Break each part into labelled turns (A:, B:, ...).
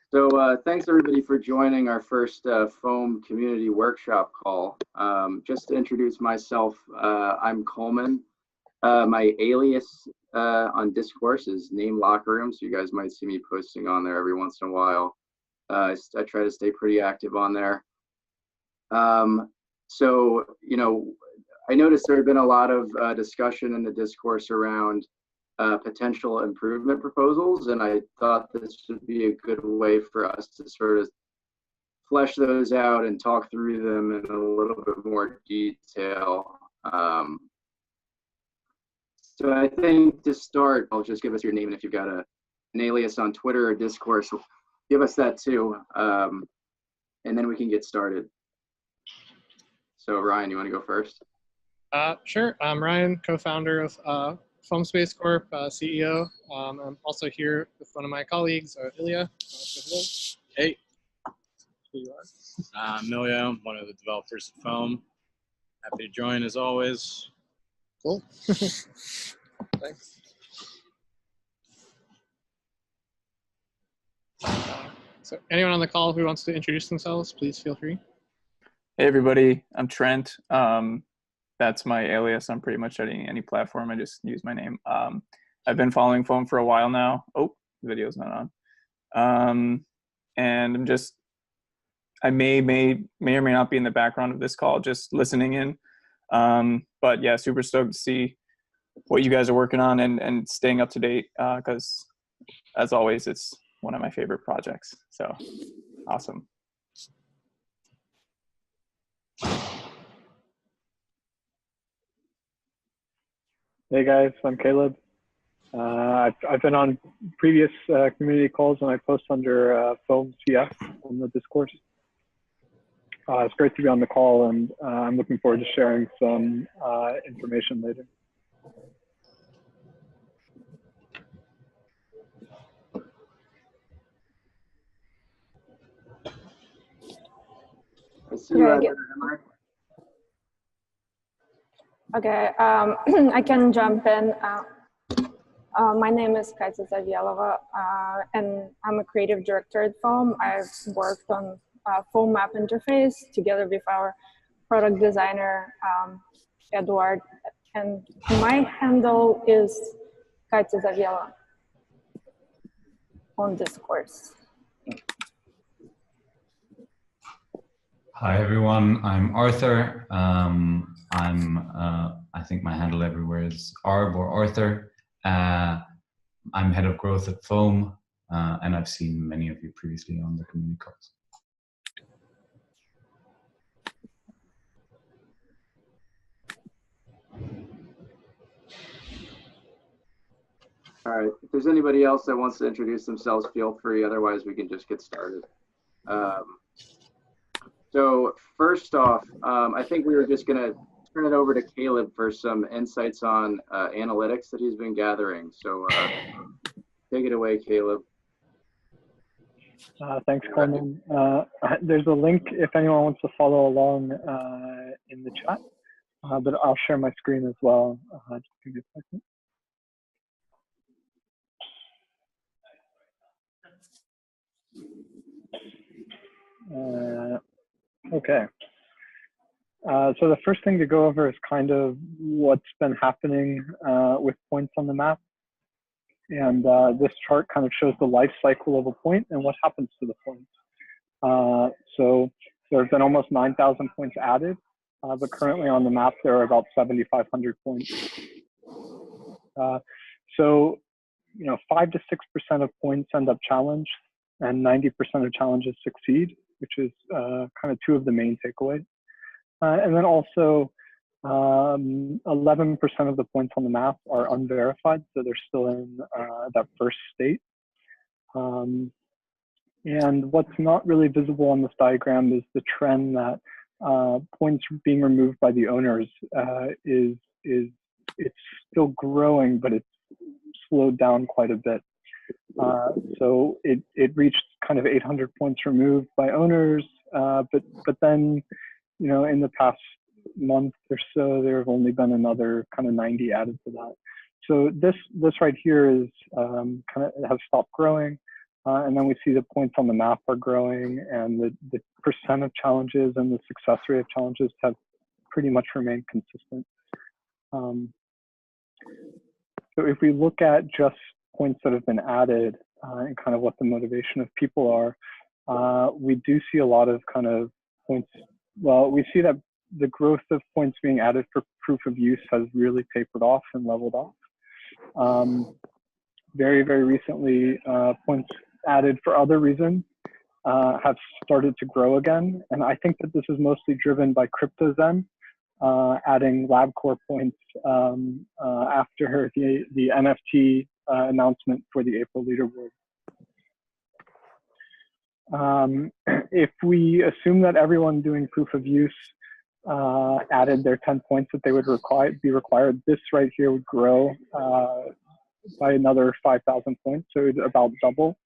A: So thanks everybody for joining our first foam community workshop call. Just to introduce myself, I'm Coleman. My alias on Discourse is Name Locker Room, so you guys might see me posting on there every once in a while. I try to stay pretty active on there. So, you know, I noticed there had been a lot of discussion in the discourse around potential improvement proposals, and I thought this would be a good way for us to sort of flesh those out and talk through them in a little bit more detail. So I think to start, I'll just give us your name, and if you've got an alias on Twitter or Discourse, give us that too, and then we can get started. So Ryan, you want to go first?
B: Sure. I'm Ryan, co-founder of Foam Space Corp, CEO. I'm also here with one of my colleagues, Ilya.
C: Hey.
B: Who you are?
C: I'm Ilya, I'm one of the developers of Foam. Happy to join as always.
B: Cool. Thanks. So anyone on the call who wants to introduce themselves, please feel free.
D: Hey everybody, I'm Trent. That's my alias on pretty much any platform. I just use my name. I've been following Foam for a while now. Oh, the video's not on. And I may or may not be in the background of this call, just listening in. But yeah, super stoked to see what you guys are working on and staying up to date, because as always, it's one of my favorite projects. So awesome.
E: Hey guys, I'm Caleb. I've been on previous community calls and I post under Foam CF on the Discourse. It's great to be on the call, and I'm looking forward to sharing some information later.
F: Okay, I can jump in. My name is Katya Zavielova, and I'm a creative director at Foam. I've worked on Foam map interface together with our product designer, Eduard, and my handle is Katya Zavielova on Discourse.
G: Hi everyone, I'm Arthur. I think my handle everywhere is Arb or Arthur. I'm head of growth at Foam, and I've seen many of you previously on the community calls.
A: All right, if there's anybody else that wants to introduce themselves, feel free. Otherwise, we can just get started. So first off, I think we were just going to turn it over to Caleb for some insights on analytics that he's been gathering. So take it away, Caleb.
E: Thanks, Coleman. There's a link if anyone wants to follow along in the chat, but I'll share my screen as well. Just give me a second. Okay. So the first thing to go over is kind of what's been happening with points on the map. And this chart kind of shows the life cycle of a point and what happens to the point. So there have been almost 9,000 points added, but currently on the map there are about 7,500 points. So, you know, 5 to 6% of points end up challenged, and 90% of challenges succeed, which is kind of two of the main takeaways. And then also 11% of the points on the map are unverified, so they're still in that first state. And what's not really visible on this diagram is the trend that points being removed by the owners it's still growing, but it's slowed down quite a bit. So it reached kind of 800 points removed by owners, but then, you know, in the past month or so, there have only been another kind of 90 added to that. So this right here is kind of has stopped growing. And then we see the points on the map are growing, and the percent of challenges and the success rate of challenges have pretty much remained consistent. So if we look at just points that have been added and kind of what the motivation of people are, we do see a lot of kind of points. Well, we see that the growth of points being added for proof of use has really tapered off and leveled off. Very, very recently, points added for other reasons have started to grow again. And I think that this is mostly driven by CryptoZen adding LabCore points after the NFT announcement for the April leaderboard. If we assume that everyone doing proof of use added their 10 points that they would be required, this right here would grow by another 5,000 points, so it's about double,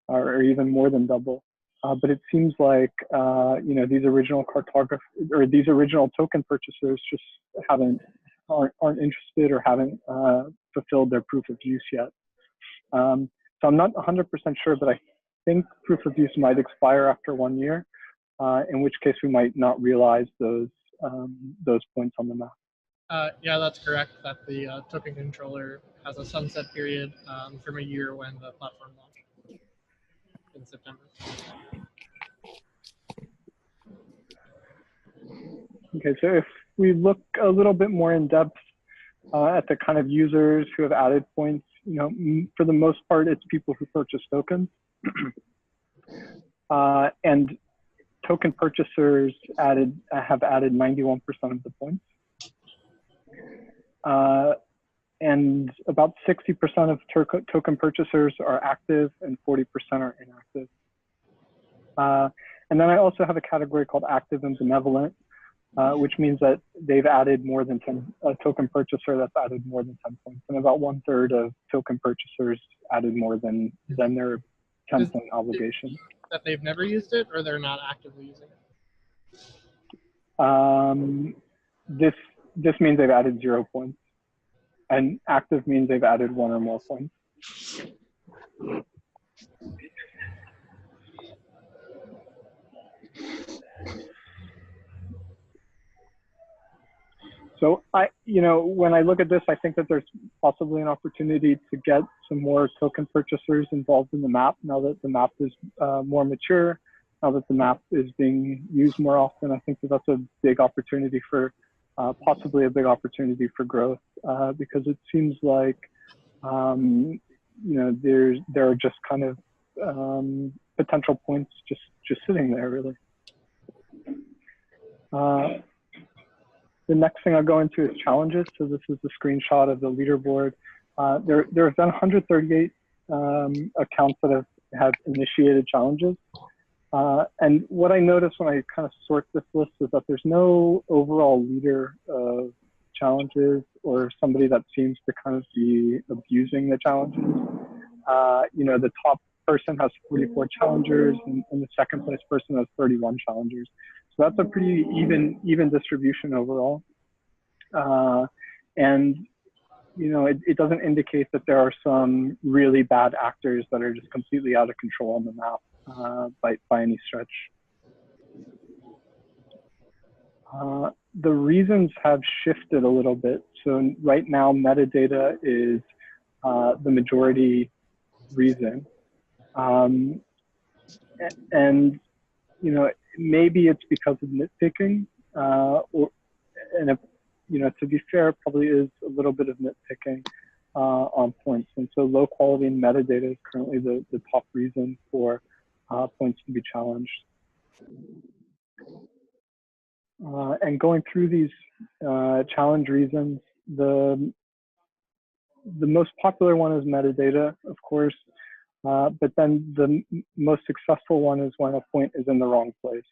E: or even more than double. But it seems like these original cartographers or these original token purchasers just aren't interested or haven't fulfilled their proof of use yet. So I'm not 100% sure, but I think proof of use might expire after 1 year, in which case we might not realize those points on the map.
B: Yeah, that's correct. That the token controller has a sunset period from a year when the platform launched in September.
E: Okay, so if we look a little bit more in depth at the kind of users who have added points, for the most part, it's people who purchase tokens. And token purchasers have added 91% of the points. And about 60% of token purchasers are active and 40% are inactive. And then I also have a category called active and benevolent, which means that they've added more than 10, a token purchaser that's added more than 10 points. And about 1/3 of token purchasers added more than their 10-point obligation.
B: That they've never used it, or they're not actively using
E: it? This means they've added 0 points. And active means they've added 1 or more points. So when I look at this, I think that there's possibly an opportunity to get some more token purchasers involved in the map now that the map is more mature, now that the map is being used more often. I think that that's a big opportunity for, possibly a big opportunity for growth, because it seems like, there are just kind of potential points just sitting there, really. The next thing I'll go into is challenges. So this is the screenshot of the leaderboard. There have been 138 accounts that have initiated challenges. And what I notice when I kind of sort this list is that there's no overall leader of challenges or somebody that seems to kind of be abusing the challenges. The top person has 44 challengers, and the second place person has 31 challengers. So that's a pretty even distribution overall. And it doesn't indicate that there are some really bad actors that are just completely out of control on the map by any stretch. The reasons have shifted a little bit. So right now, metadata is the majority reason. And maybe it's because of nitpicking, to be fair, it probably is a little bit of nitpicking on points. And so low quality metadata is currently the top reason for points to be challenged. And going through these challenge reasons, the most popular one is metadata, of course. But then the most successful one is when a point is in the wrong place.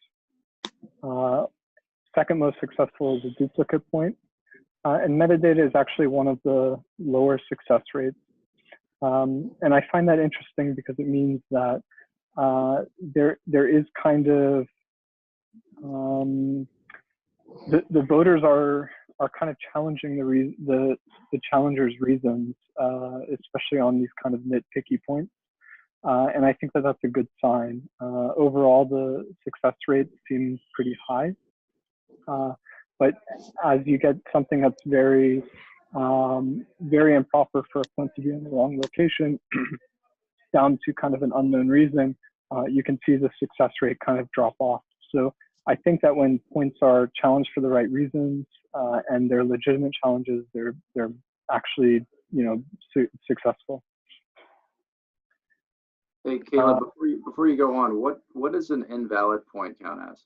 E: Second most successful is a duplicate point. And metadata is actually one of the lower success rates. And I find that interesting because it means that there is kind of, the voters are kind of challenging the challengers' reasons, especially on these kind of nitpicky points. And I think that that's a good sign. Overall, the success rate seems pretty high. But as you get something that's very, very improper for a point to be in the wrong location, down to kind of an unknown reason, you can see the success rate kind of drop off. So I think that when points are challenged for the right reasons and they're legitimate challenges, they're actually, successful.
A: Hey, Caleb, before you go on, what is an invalid point count as?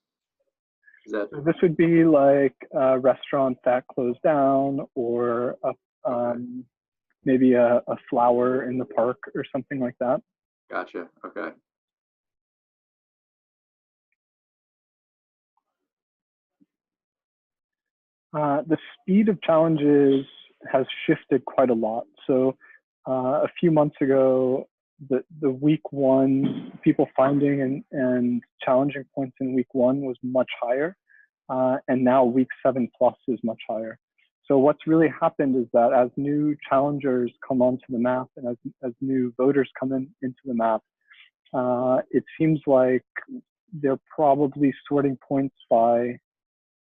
A: Is that
E: So this would be like a restaurant that closed down, or maybe a flower in the park or something like that.
A: gotcha? Okay.
E: The speed of challenges has shifted quite a lot. So a few months ago, the week one, people finding and challenging points in week one was much higher. And now week 7+ is much higher. So what's really happened is that as new challengers come onto the map and as new voters come into the map, it seems like they're probably sorting points by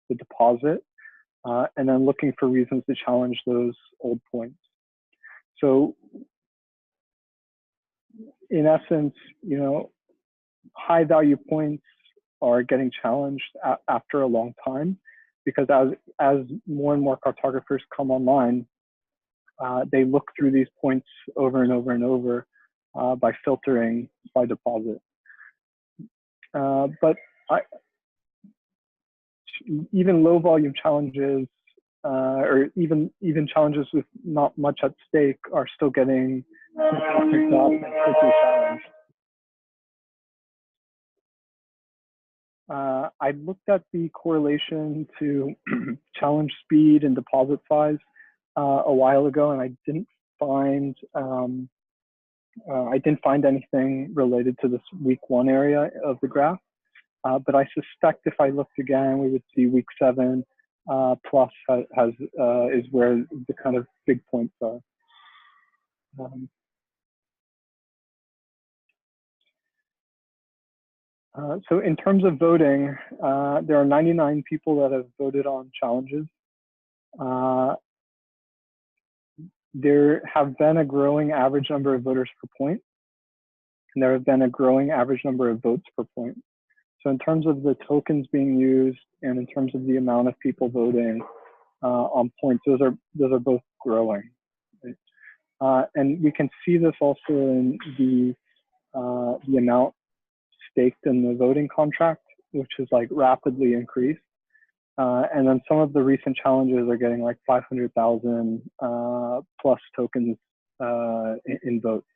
E: the deposit and then looking for reasons to challenge those old points. So in essence, high value points are getting challenged after a long time, because as more and more cartographers come online, they look through these points over and over and over by filtering by deposit. But even low volume challenges, or even challenges with not much at stake, are still getting picked up and quickly challenged. I looked at the correlation to challenge speed and deposit size a while ago, and I didn't find anything related to this week 1 area of the graph. But I suspect if I looked again, we would see week 7 plus is where the kind of big points are. So in terms of voting, there are 99 people that have voted on challenges. There have been a growing average number of voters per point, and there have been a growing average number of votes per point. So in terms of the tokens being used and in terms of the amount of people voting on points, those are both growing. Right? And we can see this also in the amount staked in the voting contract, which is like rapidly increased. And then some of the recent challenges are getting like 500,000 plus tokens in votes.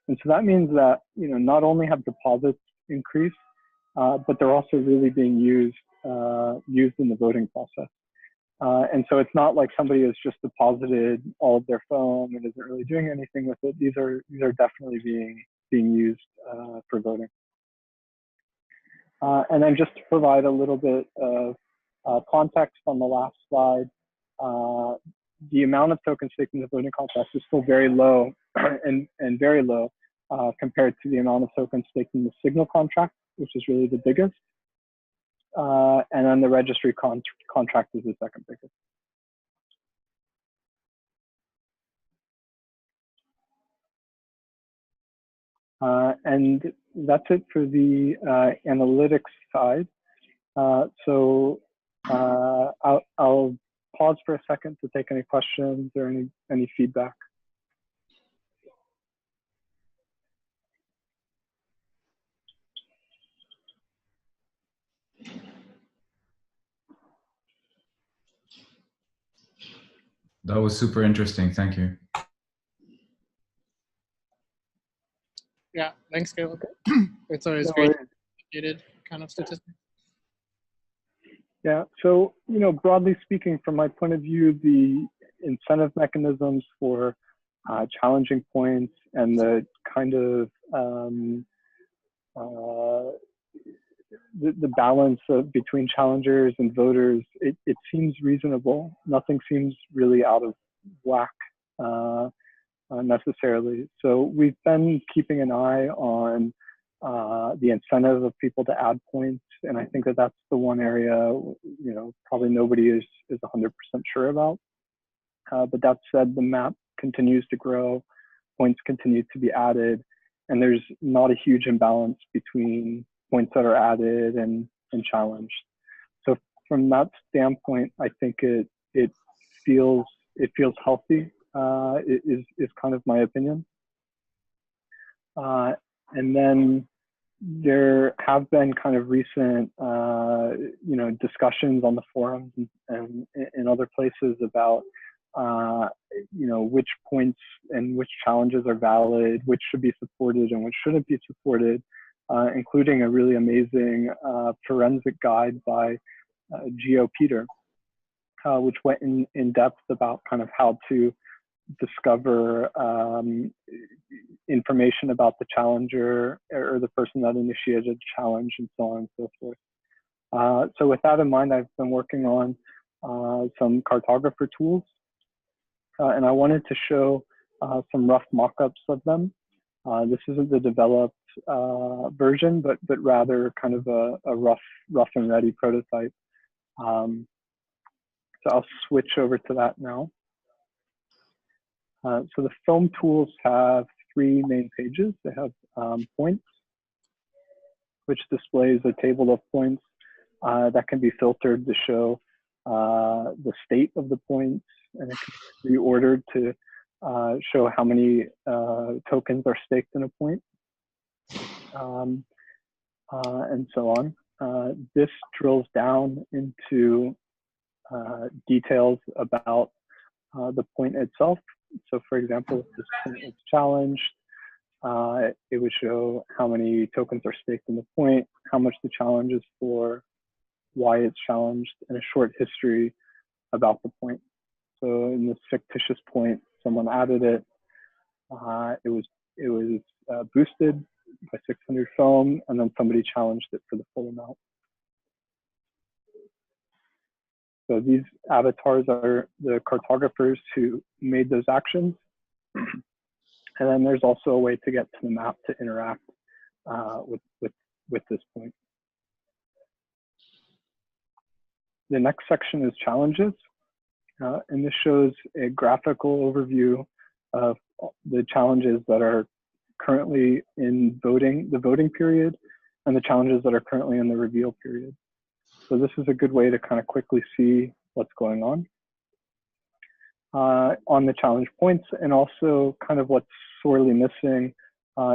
E: And so that means that, not only have deposits increased, but they're also really being used in the voting process. And so it's not like somebody has just deposited all of their foam and isn't really doing anything with it. These are definitely being used for voting. And then just to provide a little bit of context on the last slide, the amount of tokens staked in the voting contract is still very low and very low compared to the amount of tokens staked in the signal contract, which is really the biggest. And then the registry contract is the second biggest. And that's it for the analytics side. So I'll pause for a second to take any questions or any feedback.
G: That was super interesting. Thank you.
B: Yeah, thanks, Caleb. It's always great updated kind of statistics.
E: Yeah, so, broadly speaking, from my point of view, the incentive mechanisms for challenging points and the kind of the balance between challengers and voters, it seems reasonable. Nothing seems really out of whack. necessarily. So we've been keeping an eye on the incentive of people to add points, and I think that that's the one area probably nobody is 100% sure about. But that said, the map continues to grow, points continue to be added, and there's not a huge imbalance between points that are added and challenged. So from that standpoint, I think it feels healthy. Is kind of my opinion. And then there have been kind of recent, discussions on the forums and in other places about, which points and which challenges are valid, which should be supported and which shouldn't be supported, including a really amazing forensic guide by Geo Peter, which went in depth about kind of how to discover information about the challenger or the person that initiated the challenge, and so on and so forth. So with that in mind, I've been working on some cartographer tools, and I wanted to show some rough mock-ups of them. This isn't the developed version, but rather kind of a rough and ready prototype. So I'll switch over to that now. So the foam tools have three main pages. They have points, which displays a table of points that can be filtered to show the state of the points, and it can be reordered to show how many tokens are staked in a point, and so on. This drills down into details about the point itself. So for example, if this point is challenged, it would show how many tokens are staked in the point, how much the challenge is for, why it's challenged, and a short history about the point. So in this fictitious point, someone added it. It was boosted by 600 foam, and then somebody challenged it for the full amount. So these avatars are the cartographers who made those actions. And then there's also a way to get to the map to interact with this point. The next section is challenges. And this shows a graphical overview of the challenges that are currently in the voting period, and the challenges that are currently in the reveal period. So this is a good way to kind of quickly see what's going on the challenge points, and also kind of what's sorely missing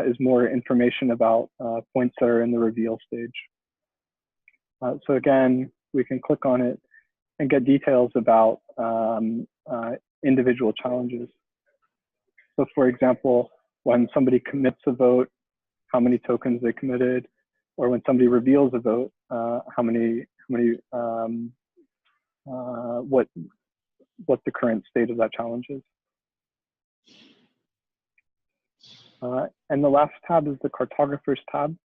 E: is more information about points that are in the reveal stage. So again, we can click on it and get details about individual challenges. So for example, when somebody commits a vote, how many tokens they committed, or when somebody reveals a vote, what the current state of that challenge is. And the last tab is the Cartographers tab.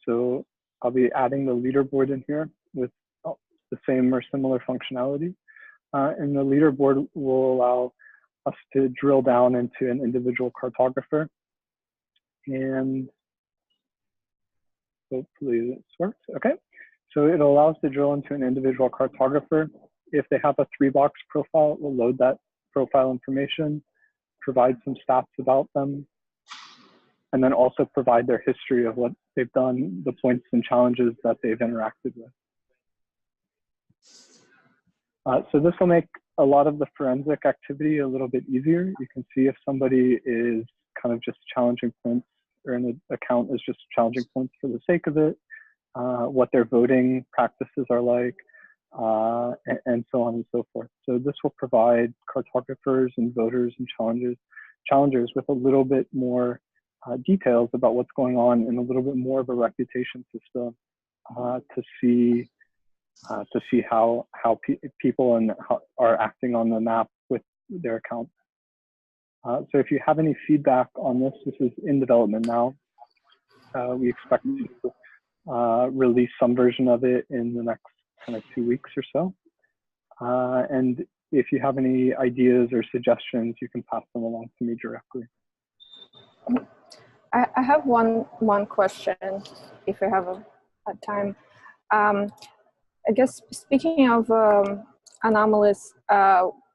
E: So I'll be adding the leaderboard in here with the same or similar functionality. And the leaderboard will allow us to drill down into an individual cartographer. And hopefully this works. Okay. So it allows to drill into an individual cartographer. If they have a 3-box profile, it will load that profile information, provide some stats about them, and then also provide their history of what they've done, the points and challenges that they've interacted with. So this will make a lot of the forensic activity a little bit easier. You can see if somebody is kind of just challenging points, or an account is just challenging points for the sake of it, what their voting practices are like, and so on and so forth. So this will provide cartographers and voters and challengers with a little bit more details about what's going on, and a little bit more of a reputation system to see how people are acting on the map with their accounts. So if you have any feedback on this, this is in development now. We expect to release some version of it in the next kind of 2 weeks or so. And if you have any ideas or suggestions, you can pass them along to me directly.
F: I have one question, if I have a time. I guess speaking of anomalies,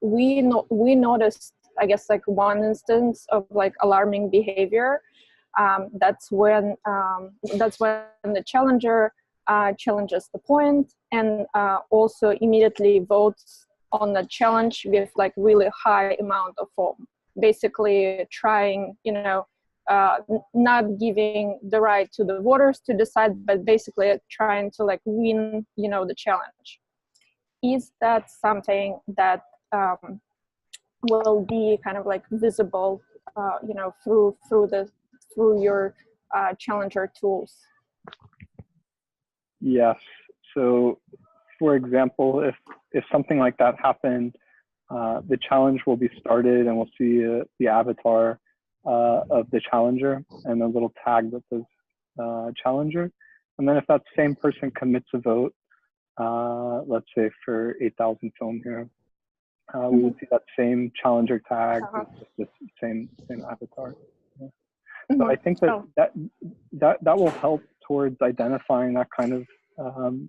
F: we noticed, I guess, like one instance of like alarming behavior. That's when the challenger challenges the point and also immediately votes on the challenge with like really high amount of foam, basically trying, not giving the right to the voters to decide, but basically trying to like win, the challenge. Is that something that will be kind of like visible, through your challenger tools?
E: Yes. So, for example, if something like that happened, the challenge will be started, and we'll see the avatar of the challenger and a little tag that says challenger. And then if that same person commits a vote, let's say for 8,000 foam here, we would see that same challenger tag with the same avatar. Yeah. So I think that will help towards identifying that kind of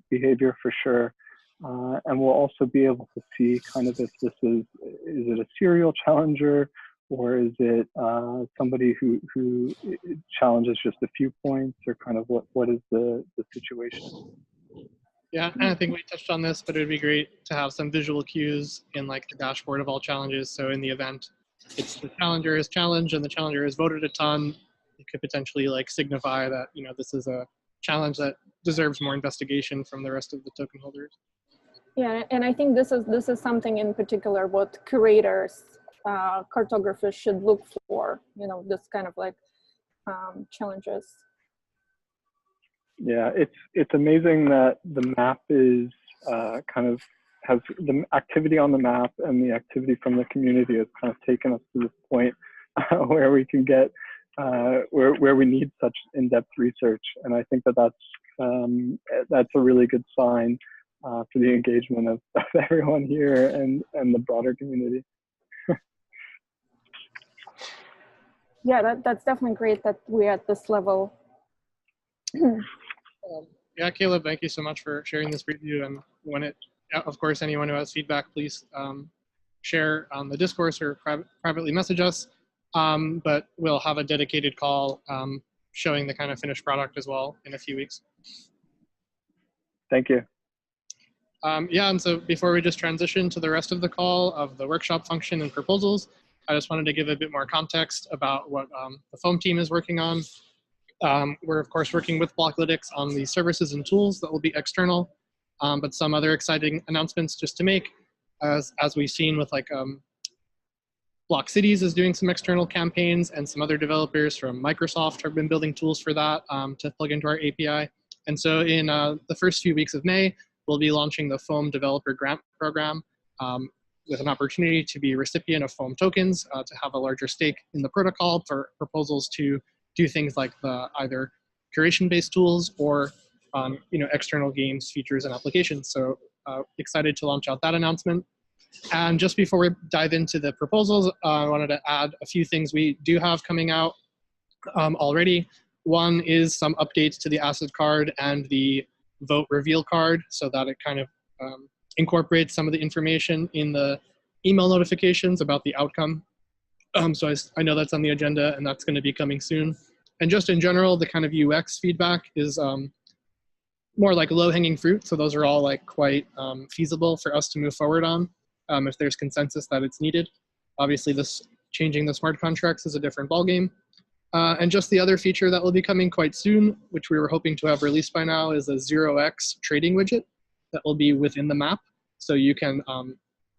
E: behavior for sure. And we'll also be able to see kind of if this is it a serial challenger, or is it somebody who challenges just a few points, or kind of what is the situation?
B: Yeah, and I think we touched on this, but it would be great to have some visual cues in like the dashboard of all challenges. So in the event it's the challenger is challenged and the challenger has voted a ton, it could potentially like signify that, this is a challenge that deserves more investigation from the rest of the token holders.
F: Yeah, and I think this is something in particular what curators, cartographers should look for, this kind of like challenges.
E: Yeah, it's amazing that the map is kind of has the activity on the map, and the activity from the community has kind of taken us to this point where we can get where we need such in-depth research. And I think that's a really good sign for the engagement of everyone here and the broader community.
F: Yeah, that's definitely great that we're at this level.
B: Yeah, Caleb, thank you so much for sharing this preview. And of course, anyone who has feedback, please share on the discourse or privately message us. But we'll have a dedicated call showing the kind of finished product as well in a few weeks.
E: Thank you.
B: Yeah, and so before we just transition to the rest of the call of the workshop function and proposals, I just wanted to give a bit more context about what the foam team is working on. We're of course working with Blocklytics on the services and tools that will be external, but some other exciting announcements just to make, as we've seen with like Block Cities is doing some external campaigns, and some other developers from Microsoft have been building tools for that to plug into our API. And so in the first few weeks of May, we'll be launching the Foam Developer Grant Program with an opportunity to be a recipient of Foam tokens to have a larger stake in the protocol for proposals to do things like either curation-based tools or external games, features, and applications. So excited to launch out that announcement. And just before we dive into the proposals, I wanted to add a few things we do have coming out already. One is some updates to the asset card and the vote reveal card so that it kind of incorporates some of the information in the email notifications about the outcome. So I know that's on the agenda, and that's going to be coming soon. And just in general, the kind of UX feedback is more like low-hanging fruit. So those are all like quite feasible for us to move forward on if there's consensus that it's needed. Obviously, changing the smart contracts is a different ballgame. And just the other feature that will be coming quite soon, which we were hoping to have released by now, is a 0x trading widget that will be within the map. So you can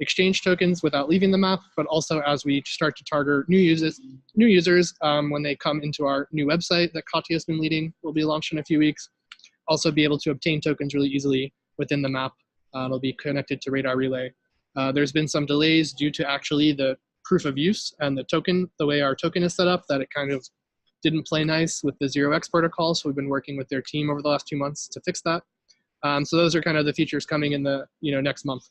B: exchange tokens without leaving the map, but also as we start to target new users when they come into our new website that Katya has been leading, will be launched in a few weeks. Also be able to obtain tokens really easily within the map. It'll be connected to Radar Relay. There's been some delays due to actually the proof of use and the way our token is set up, that it kind of didn't play nice with the 0x protocol. So we've been working with their team over the last 2 months to fix that. So those are kind of the features coming in the next month,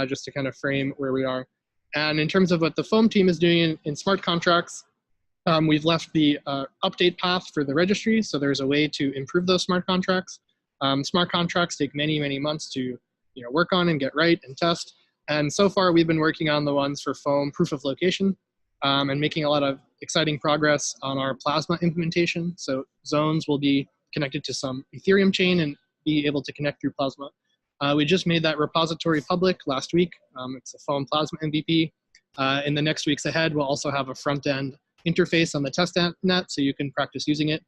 B: just to kind of frame where we are. And in terms of what the Foam team is doing in smart contracts, We've left the update path for the registry, so there's a way to improve those smart contracts. Smart contracts take many, many months to work on and get right and test. And so far, we've been working on the ones for foam proof of location and making a lot of exciting progress on our Plasma implementation. So zones will be connected to some Ethereum chain and be able to connect through Plasma. We just made that repository public last week. It's a foam Plasma MVP. In the next weeks ahead, we'll also have a front-end interface on the test net so you can practice using it.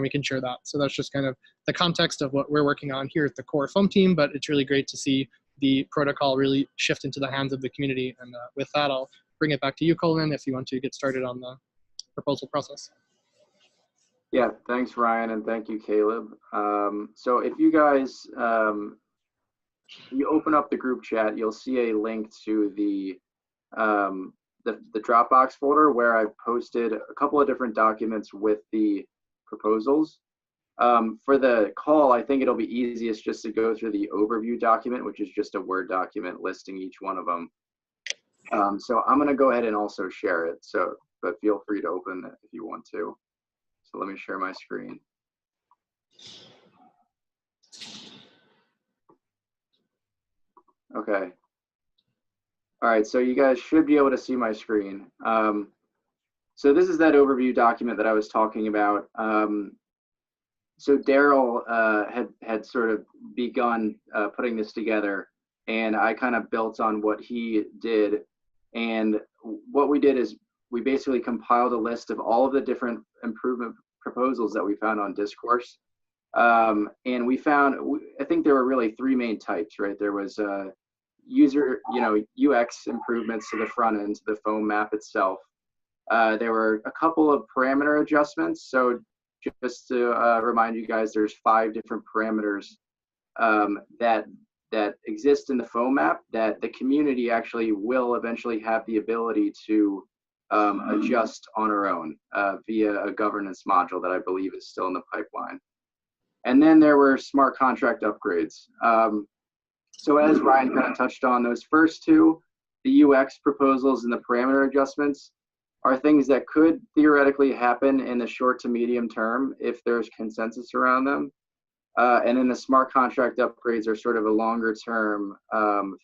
B: We can share that. So that's just kind of the context of what we're working on here at the core foam team, but it's really great to see the protocol really shift into the hands of the community. And with that, I'll bring it back to you, Colin, if you want to get started on the proposal process.
A: Yeah, thanks, Ryan, and thank you, Caleb. So if you guys, you open up the group chat, you'll see a link to the Dropbox folder where I've posted a couple of different documents with the proposals. For the call, I think it'll be easiest just to go through the overview document, which is just a Word document listing each one of them. So I'm going to go ahead and also share it. So, but feel free to open it if you want to. So let me share my screen. Okay. All right, so you guys should be able to see my screen. So this is that overview document that I was talking about. So Daryl had sort of begun putting this together, and I kind of built on what he did. And what we did is we basically compiled a list of all of the different improvement proposals that we found on Discourse. And we found, I think there were really three main types, right? There was user, UX improvements to the front end, to the foam map itself. There were a couple of parameter adjustments. So just to remind you guys, there's 5 different parameters that exist in the foam map that the community actually will eventually have the ability to adjust on our own via a governance module that I believe is still in the pipeline. And then there were smart contract upgrades. So as Ryan kind of touched on, those first two, the UX proposals and the parameter adjustments, are things that could theoretically happen in the short to medium term if there's consensus around them. And then the smart contract upgrades are sort of a longer term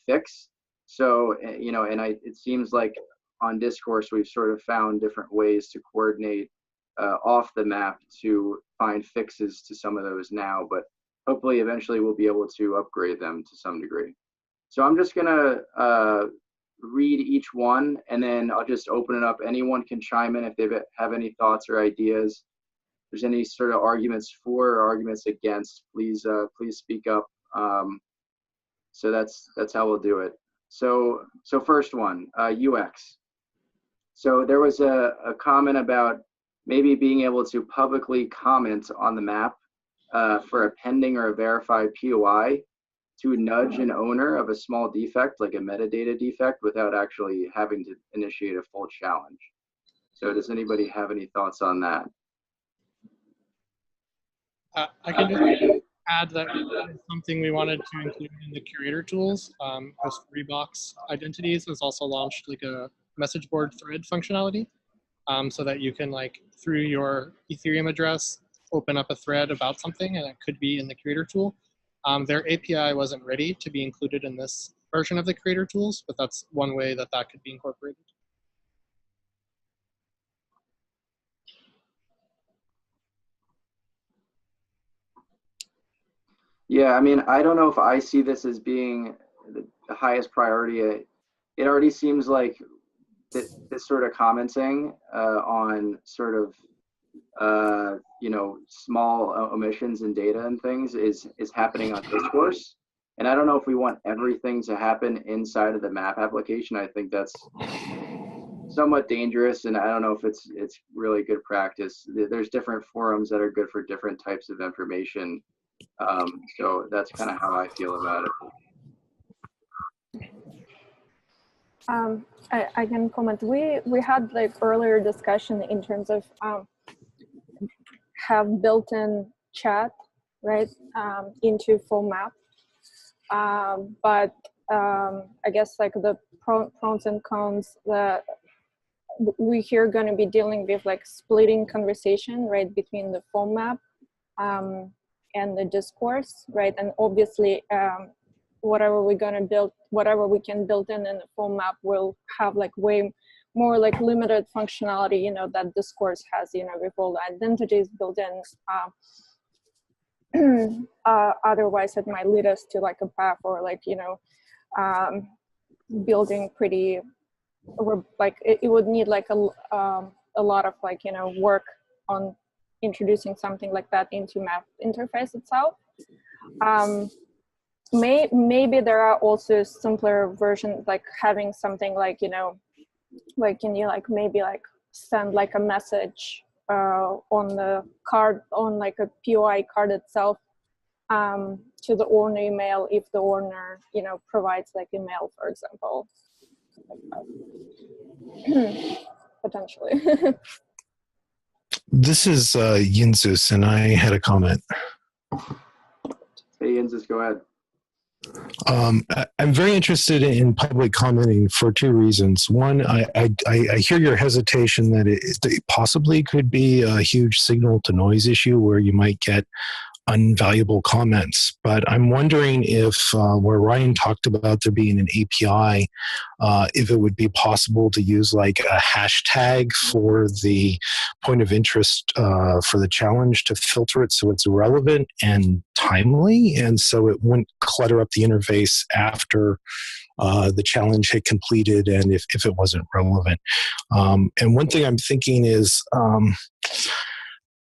A: fix. So, it seems like on Discourse, we've sort of found different ways to coordinate off the map to find fixes to some of those now, but hopefully eventually we'll be able to upgrade them to some degree. So I'm just gonna read each one, and then I'll just open it up. Anyone can chime in if they have any thoughts or ideas. If there's any sort of arguments for or arguments against, please speak up. So that's how we'll do it. So first one, UX. So there was a comment about maybe being able to publicly comment on the map for a pending or a verified POI to nudge an owner of a small defect, like a metadata defect, without actually having to initiate a full challenge. So does anybody have any thoughts on that?
B: I can just add that it's something we wanted to include in the curator tools. With Rebox Identities has also launched like a message board thread functionality so that you can, like, through your Ethereum address, open up a thread about something, and it could be in the curator tool. Their API wasn't ready to be included in this version of the creator tools, but that's one way that could be incorporated.
A: Yeah, I mean, I don't know if I see this as being the highest priority. It already seems like this sort of commenting on sort of small omissions in data and things is happening on Discourse. And I don't know if we want everything to happen inside of the map application. I think that's somewhat dangerous, and I don't know if it's really good practice. There's different forums that are good for different types of information. So that's kind of how I feel about it.
F: I can comment. We had like earlier discussion in terms of have built-in chat, right, into full map. But I guess like the pros and cons, we here going to be dealing with like splitting conversation, right, between the phone map and the discourse, right? And obviously, whatever we're going to build, whatever we can build in the phone map will have like way more like limited functionality, you know, that discourse has, you know, with all the identities built in. Otherwise, it might lead us to like a path or like, you know, building pretty, like it would need like a lot of like, you know, work on introducing something like that into map interface itself. Maybe there are also simpler versions, like having something like, you know, like can you like maybe like send like a message on the card, on like a POI card itself to the owner email if the owner, you know, provides like email, for example. Potentially.
H: This is Yinzus, and I had a comment.
A: Hey, Yinzus, go ahead.
H: I'm very interested in public commenting for two reasons. One, I hear your hesitation that it possibly could be a huge signal to noise issue where you might get unvaluable comments. But I'm wondering if, where Ryan talked about there being an API, if it would be possible to use like a hashtag for the point of interest for the challenge to filter it so it's relevant and timely, and so it wouldn't clutter up the interface after the challenge had completed and if it wasn't relevant. And one thing I'm thinking is,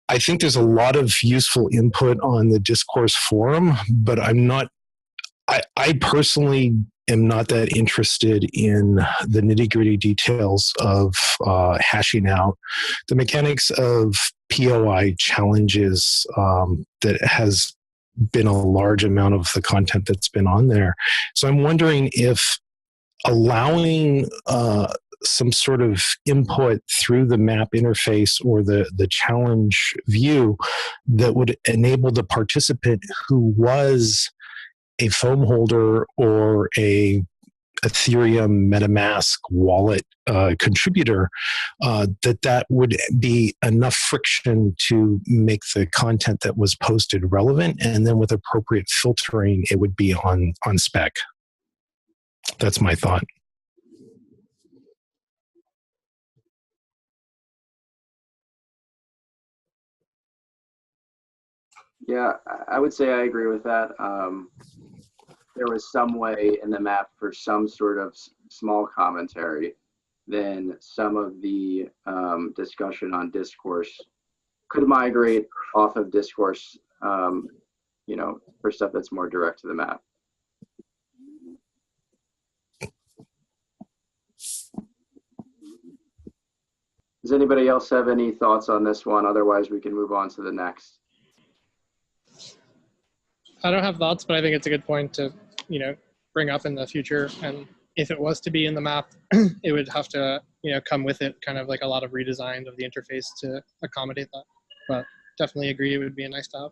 H: I think there's a lot of useful input on the discourse forum, but I personally am not that interested in the nitty-gritty details of hashing out the mechanics of POI challenges that has been a large amount of the content that's been on there. So I'm wondering if allowing some sort of input through the map interface or the challenge view that would enable the participant who was a foam holder or a Ethereum MetaMask wallet contributor, that would be enough friction to make the content that was posted relevant, and then with appropriate filtering, it would be on spec. That's my thought.
A: Yeah, I would say I agree with that. There was some way in the map for some sort of small commentary, then some of the discussion on discourse could migrate off of discourse, you know, for stuff that's more direct to the map. Does anybody else have any thoughts on this one? Otherwise, we can move on to the next.
B: I don't have thoughts, but I think it's a good point to, you know, bring up in the future. And if it was to be in the map, it would have to, you know, come with it kind of like a lot of redesign of the interface to accommodate that. But definitely agree it would be a nice to have.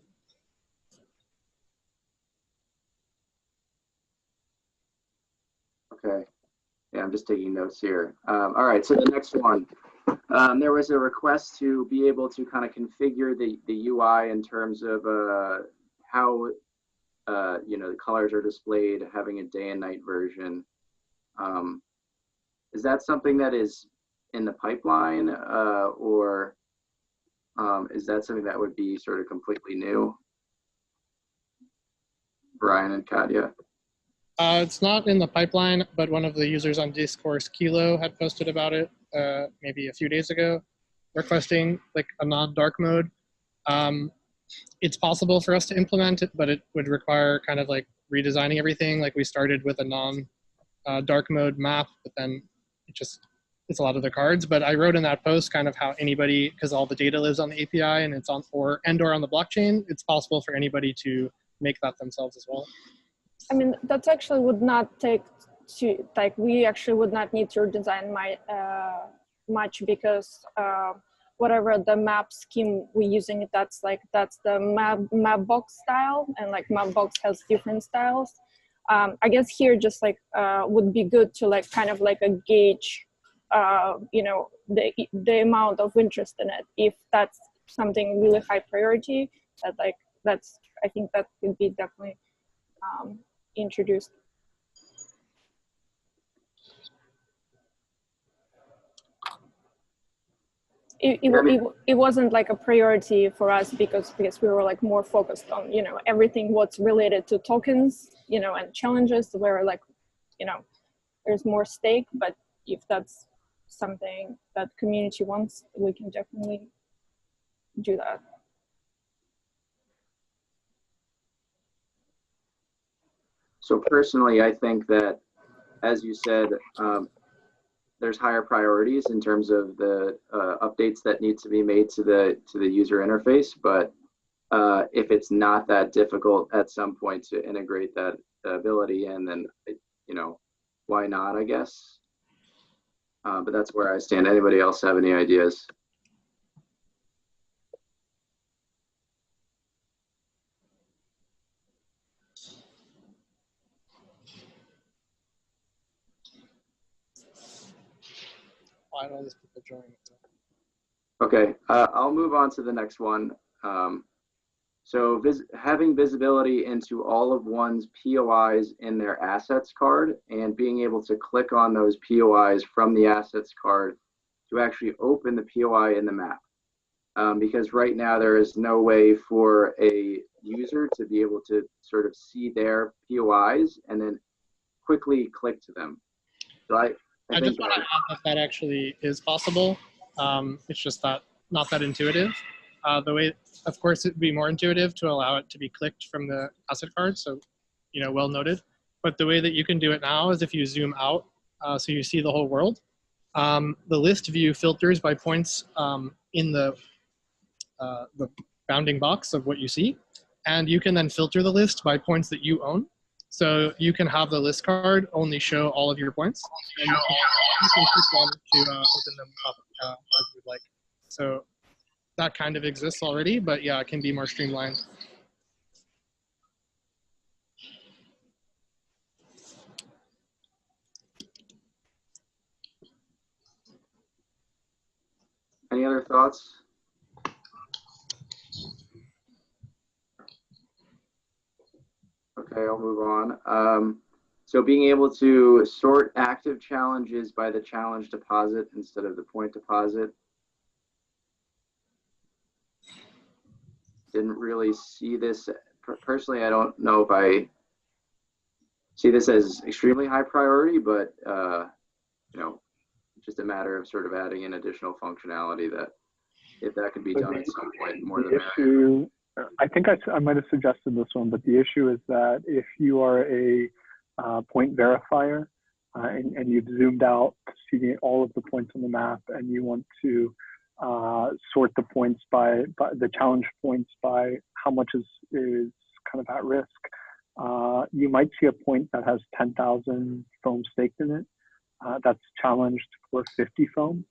A: Okay. Yeah, I'm just taking notes here. All right, so the next one. There was a request to be able to kind of configure the UI in terms of how you know, the colors are displayed, having a day and night version. Is that something that is in the pipeline, or is that something that would be sort of completely new? Brian and Katya.
B: It's not in the pipeline, but one of the users on Discourse, Kilo, had posted about it maybe a few days ago, requesting like a non-dark mode. It's possible for us to implement it, but it would require kind of like redesigning everything. Like we started with a non-dark mode map, but then it's a lot of the cards. But I wrote in that post kind of how anybody, because all the data lives on the API and it's on or on the blockchain, it's possible for anybody to make that themselves as well.
F: I mean, that actually would not take to, like, we actually would not need to design much because whatever the map scheme we're using, that's the Mapbox style, and like Mapbox has different styles. I guess here just like would be good to like kind of like a gauge you know, the amount of interest in it. If that's something really high priority, that like I think that could be definitely introduced. It wasn't like a priority for us because we were like more focused on, you know, everything what's related to tokens, you know, and challenges where like, you know, there's more stake. But if that's something that community wants, we can definitely do that.
A: So personally, I think that, as you said, there's higher priorities in terms of the updates that need to be made to the user interface. But if it's not that difficult at some point to integrate that ability in, then, you know, why not, I guess. But that's where I stand. Anybody else have any ideas?
B: Why don't these people join?
A: Okay, I'll move on to the next one. So having visibility into all of one's POIs in their assets card and being able to click on those POIs from the assets card to actually open the POI in the map. Because right now there is no way for a user to be able to sort of see their POIs and then quickly click to them. So I
B: just want to add that actually is possible. It's just not that intuitive. The way, of course, it'd be more intuitive to allow it to be clicked from the asset card. So, you know, well noted. But the way that you can do it now is if you zoom out, so you see the whole world. The list view filters by points in the bounding box of what you see. And you can then filter the list by points that you own. So you can have the list card only show all of your points, and you can click them to open them up as you would like. So that kind of exists already, but yeah, it can be more streamlined.
A: Any other thoughts? Okay, I'll move on. So being able to sort active challenges by the challenge deposit instead of the point deposit. Didn't really see this. Personally, I don't know if I see this as extremely high priority, but you know, just a matter of sort of adding in additional functionality that if that could be done at some point, more than that.
E: I think I might have suggested this one, but the issue is that if you are a point verifier and you've zoomed out to see all of the points on the map and you want to sort the points by the challenge points by how much is kind of at risk, you might see a point that has 10,000 foam staked in it. That's challenged for 50 foam.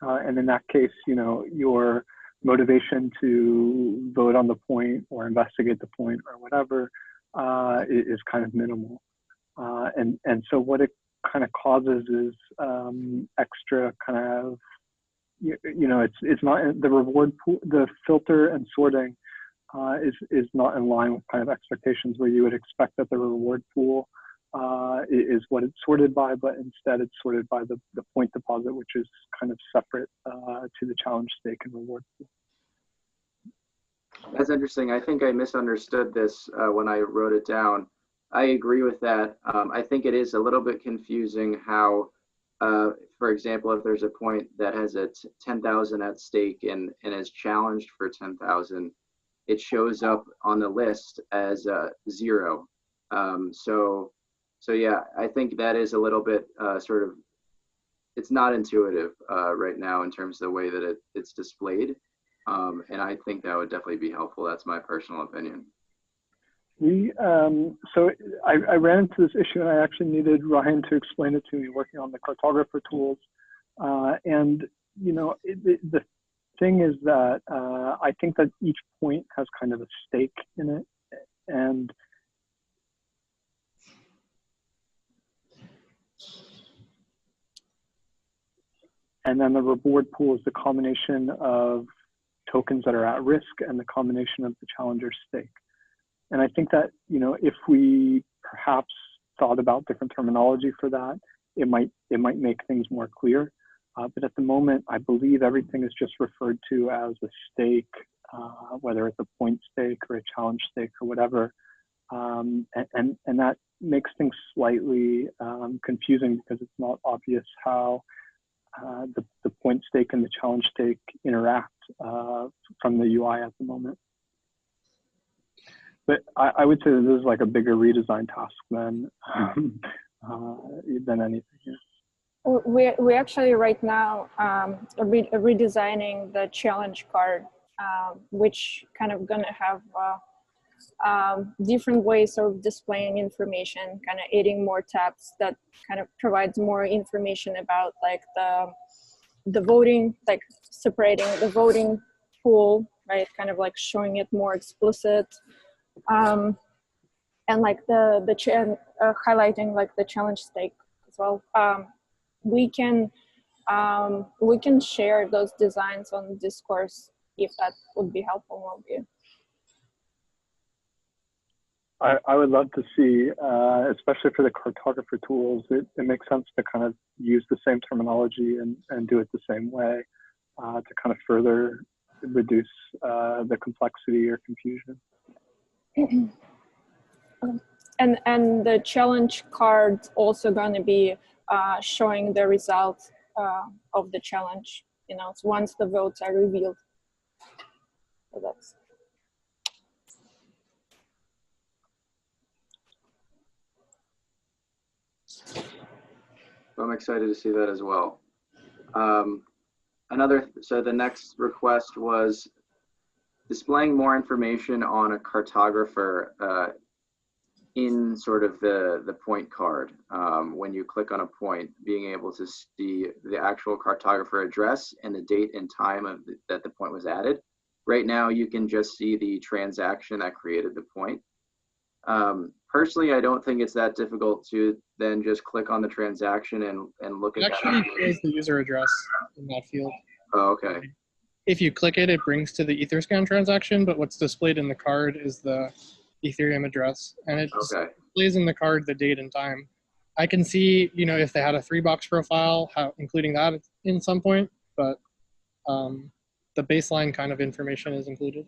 E: And in that case, you know, your motivation to vote on the point or investigate the point or whatever is kind of minimal. And so what it kind of causes is extra kind of, you know, it's not the reward pool, the filter and sorting is not in line with kind of expectations where you would expect that the reward pool is what it's sorted by, but instead it's sorted by the point deposit, which is kind of separate to the challenge stake and reward pool.
A: That's interesting. I think I misunderstood this when I wrote it down. I agree with that. I think it is a little bit confusing how, for example, if there's a point that has a 10,000 at stake and is challenged for 10,000, it shows up on the list as 0. So yeah, I think that is a little bit sort of, it's not intuitive right now in terms of the way that it's displayed. And I think that would definitely be helpful. That's my personal opinion.
E: So I ran into this issue and I actually needed Ryan to explain it to me working on the Cartographer Tools. And, you know, the thing is that I think that each point has kind of a stake in it. And And then the reward pool is the combination of tokens that are at risk and the combination of the challenger's stake. And I think that, you know, if we perhaps thought about different terminology for that, it might make things more clear. But at the moment, I believe everything is just referred to as a stake, whether it's a point stake or a challenge stake or whatever. And that makes things slightly confusing because it's not obvious how the point stake and the challenge stake interact from the UI at the moment. But I would say that this is like a bigger redesign task than anything. Yeah.
F: We actually right now are redesigning the challenge card, which kind of gonna have different ways of displaying information, kind of adding more tabs that kind of provides more information about like the voting, like separating the voting pool, right? Kind of like showing it more explicit. And like highlighting like the challenge stake as well. We can share those designs on Discourse if that would be helpful.
E: I would love to see, especially for the cartographer tools, it makes sense to kind of use the same terminology and do it the same way to kind of further reduce the complexity or confusion.
F: And the challenge card also going to be showing the results of the challenge, you know, so once the votes are revealed. So that's.
A: I'm excited to see that as well. So the next request was displaying more information on a cartographer in sort of the point card. When you click on a point, being able to see the actual cartographer address and the date and time that the point was added. Right now, you can just see the transaction that created the point. Personally, I don't think it's that difficult to then just click on the transaction and look at that.
B: It actually shows the user address in that field.
A: Oh, okay.
B: If you click it, it brings to the Etherscan transaction, but what's displayed in the card is the Ethereum address, and it displays in the card the date and time. I can see, you know, if they had a 3-box profile, including that in some point, but the baseline kind of information is included.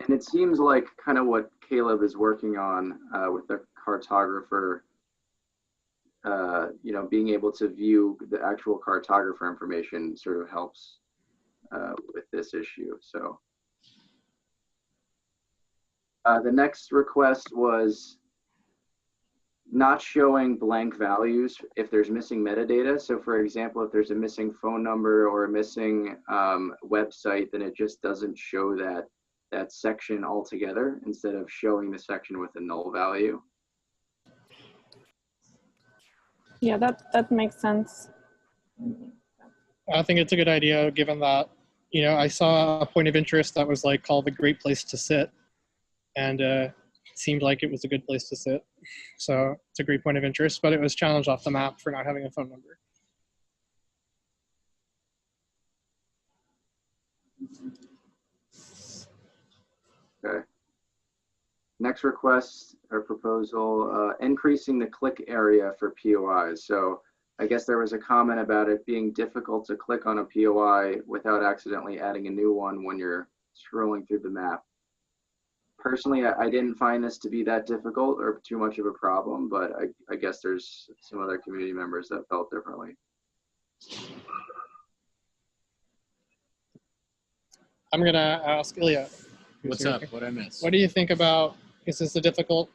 A: And it seems like kind of what Caleb is working on with the cartographer, you know, being able to view the actual cartographer information sort of helps with this issue. So the next request was not showing blank values if there's missing metadata. So for example, if there's a missing phone number or a missing website, then it just doesn't show that section altogether instead of showing the section with a null value.
F: Yeah, that makes sense.
B: I think it's a good idea given that, you know, I saw a point of interest that was like called the great place to sit, and it seemed like it was a good place to sit. So it's a great point of interest, but it was challenged off the map for not having a phone number.
A: Okay. Next request or proposal, increasing the click area for POIs. So I guess there was a comment about it being difficult to click on a POI without accidentally adding a new one when you're scrolling through the map. Personally, I didn't find this to be that difficult or too much of a problem, but I guess there's some other community members that felt differently.
B: I'm gonna ask Ilya.
C: What's up? What I missed?
B: What do you think about, is this a difficult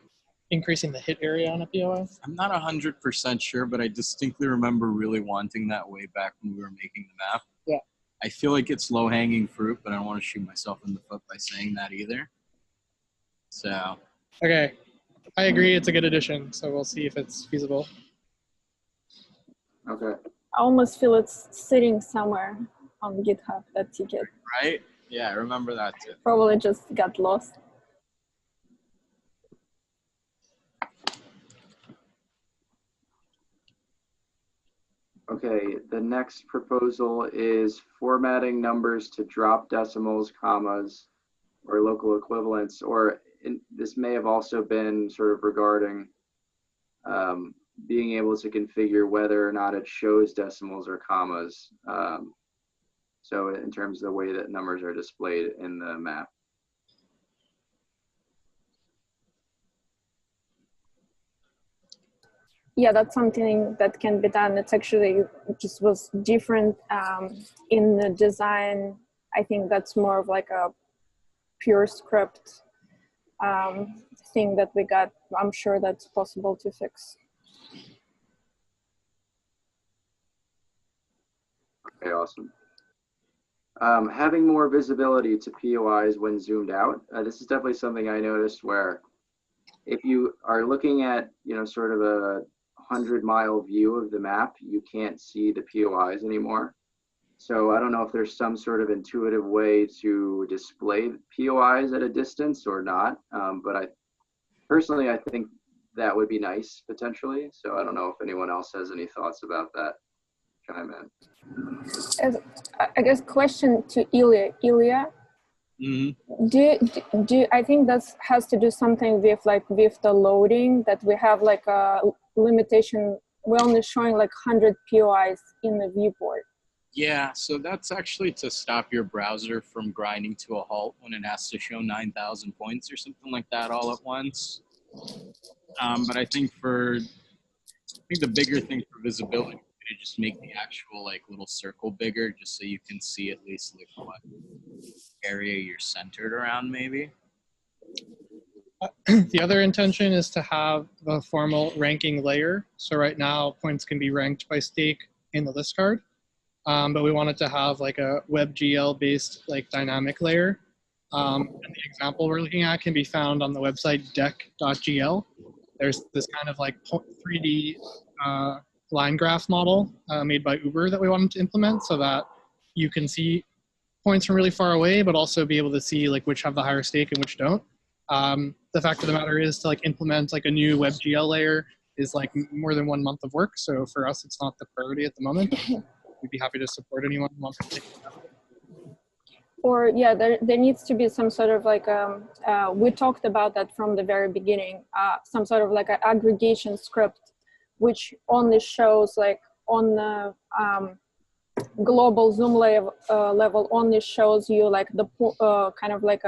B: increasing the hit area on a POI?
C: I'm not 100% sure, but I distinctly remember really wanting that way back when we were making the map.
B: Yeah.
C: I feel like it's low-hanging fruit, but I don't want to shoot myself in the foot by saying that either. So.
B: Okay, I agree. It's a good addition, so we'll see if it's feasible.
A: Okay.
F: I almost feel it's sitting somewhere on GitHub, that ticket.
C: Right? Yeah, I remember that too.
F: Probably just got lost.
A: Okay, the next proposal is formatting numbers to drop decimals, commas, or local equivalents, this may have also been sort of regarding being able to configure whether or not it shows decimals or commas. So in terms of the way that numbers are displayed in the map.
F: Yeah, that's something that can be done. It's actually just was different in the design. I think that's more of like a pure script thing that we got. I'm sure that's possible to fix.
A: Okay, awesome. Having more visibility to POIs when zoomed out. This is definitely something I noticed where if you are looking at, sort of a 100-mile view of the map, you can't see the POIs anymore. So I don't know if there's some sort of intuitive way to display POIs at a distance or not. But personally, I think that would be nice potentially. So I don't know if anyone else has any thoughts about that. Chime in.
F: I guess question to Ilya. Do I think that has to do something with the loading, that we have like a limitation? We're only showing like 100 POIs in the viewport.
C: Yeah, so that's actually to stop your browser from grinding to a halt when it has to show 9,000 points or something like that all at once. But I think the bigger thing for visibility would be to just make the actual like little circle bigger, just so you can see at least like what area you're centered around, maybe.
B: The other intention is to have the formal ranking layer. So right now, points can be ranked by stake in the list card, but we wanted to have like a WebGL-based like dynamic layer. And the example we're looking at can be found on the website deck.gl. There's this kind of like 3D line graph model made by Uber that we wanted to implement so that you can see points from really far away, but also be able to see like which have the higher stake and which don't. The fact of the matter is to like implement like a new WebGL layer is like more than 1 month of work. So for us, it's not the priority at the moment. We'd be happy to support anyone who wants to take it up.
F: Or yeah, there needs to be some sort of like, we talked about that from the very beginning, some sort of like an aggregation script, which only shows like on the global zoom level only shows you like the kind of like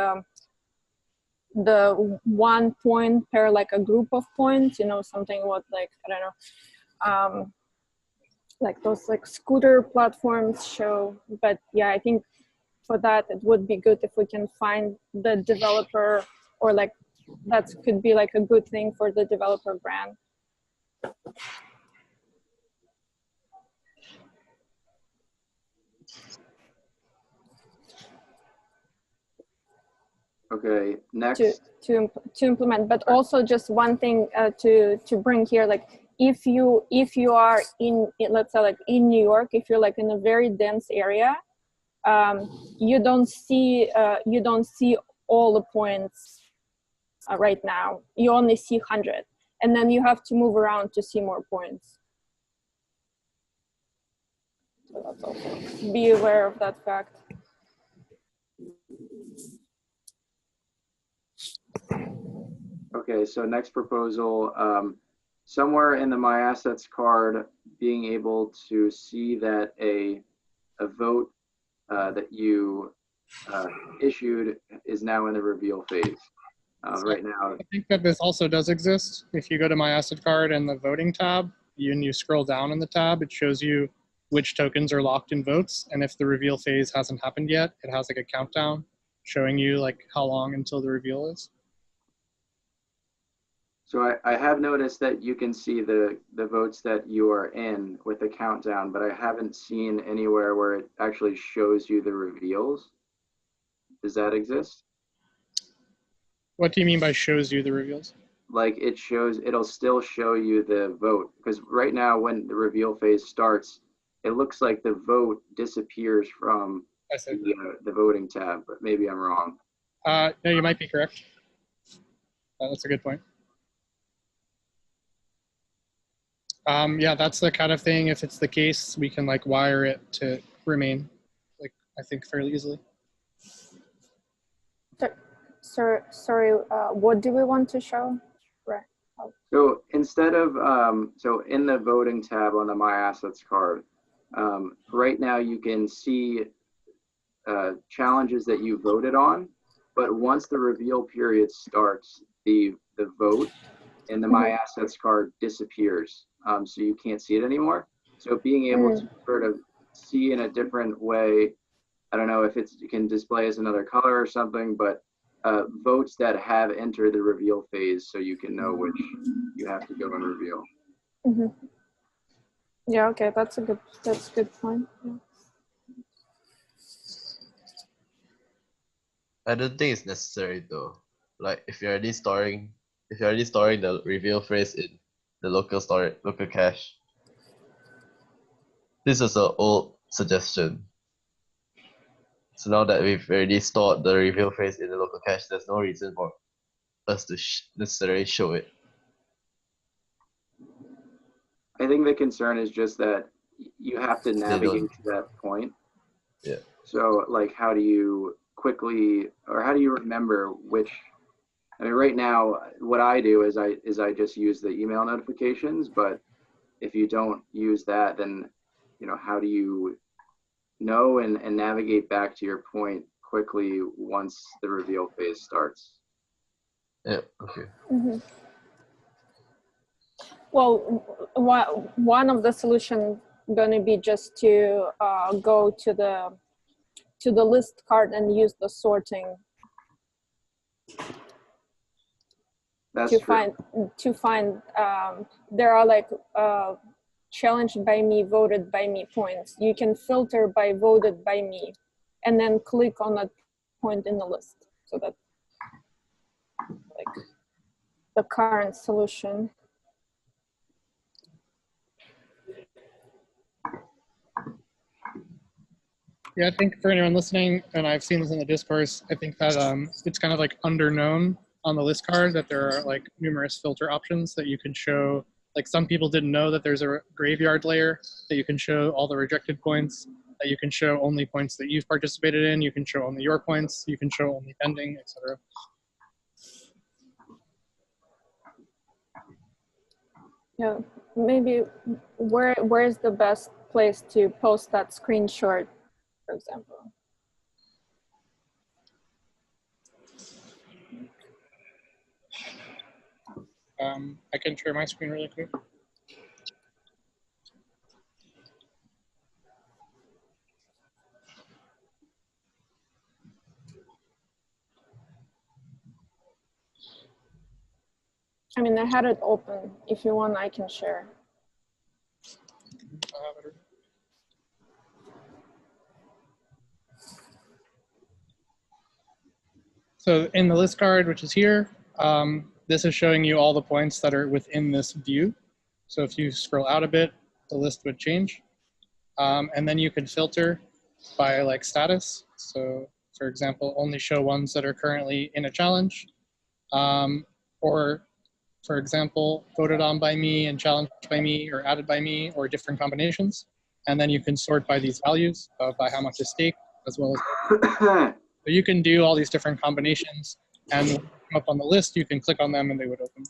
F: the 1 point per like a group of points, something what like, I don't know, like those like scooter platforms show. But yeah, I think for that, it would be good if we can find the developer, or like that could be like a good thing for the developer brand.
A: Okay, next.
F: To implement, but also just one thing to bring here, like if you are in let's say like in New York, if you're like in a very dense area, you don't see all the points right now. You only see 100, and then you have to move around to see more points. So that's also, be aware of that fact.
A: Okay, so next proposal, somewhere in the My Assets card, being able to see that a vote that you issued is now in the reveal phase. Right now,
B: I think that this also does exist. If you go to My Asset Card and the voting tab, and you scroll down in the tab, it shows you which tokens are locked in votes. And if the reveal phase hasn't happened yet, it has like a countdown showing you like how long until the reveal is.
A: so I have noticed that you can see the votes that you are in with the countdown, but I haven't seen anywhere where it actually shows you the reveals. Does that exist?
B: What do you mean by shows you the reveals?
A: Like it'll still show you the vote, because right now when the reveal phase starts, it looks like the vote disappears from the voting tab, but maybe I'm wrong.
B: No, you might be correct. That's a good point. Yeah, that's the kind of thing. If it's the case, we can like wire it to remain, like I think fairly easily.
F: Sorry, what do we want to show? Right.
A: So instead of, so in the voting tab on the My Assets card, right now you can see challenges that you voted on, but once the reveal period starts, the vote in the My Assets card disappears. So you can't see it anymore. So being able to sort of see in a different way, I don't know if it can display as another color or something, but votes that have entered the reveal phase, so you can know which you have to go and reveal.
F: Mm-hmm. Yeah, okay, that's a good point. Yeah.
I: I don't think it's necessary though. Like if you're already storing the reveal phrase in the local cache. This is an old suggestion. So now that we've already stored the reveal phrase in the local cache, there's no reason for us to necessarily show it.
A: I think the concern is just that you have to navigate to that point.
I: Yeah.
A: So like, how do you quickly, or how do you remember which? I mean, right now, what I do is I just use the email notifications. But if you don't use that, then how do you know and navigate back to your point quickly once the reveal phase starts?
I: Yeah. Okay.
F: Mm-hmm. Well, one of the solutions going to be just to go to the list card and use the sorting
A: That's true.
F: to find there are like challenged by me, voted by me points. You can filter by voted by me and then click on that point in the list. So that's like the current solution.
B: Yeah, I think for anyone listening, and I've seen this in the discourse, I think that it's kind of like underknown on the list card that there are like numerous filter options that you can show. Like some people didn't know that there's a graveyard layer that you can show all the rejected points, that you can show only points that you've participated in, you can show only your points, you can show only pending, etc.
F: Yeah, maybe where is the best place to post that screenshot, for example?
B: I can share my screen really quick.
F: I mean, I had it open. If you want, I can share.
B: So in the list card, which is here, this is showing you all the points that are within this view. So if you scroll out a bit, the list would change. And then you can filter by like status. So for example, only show ones that are currently in a challenge. Or for example, voted on by me and challenged by me or added by me or different combinations. And then you can sort by these values by how much is staked as well as. So you can do all these different combinations, and when you come up on the list, you can click on them and they would open.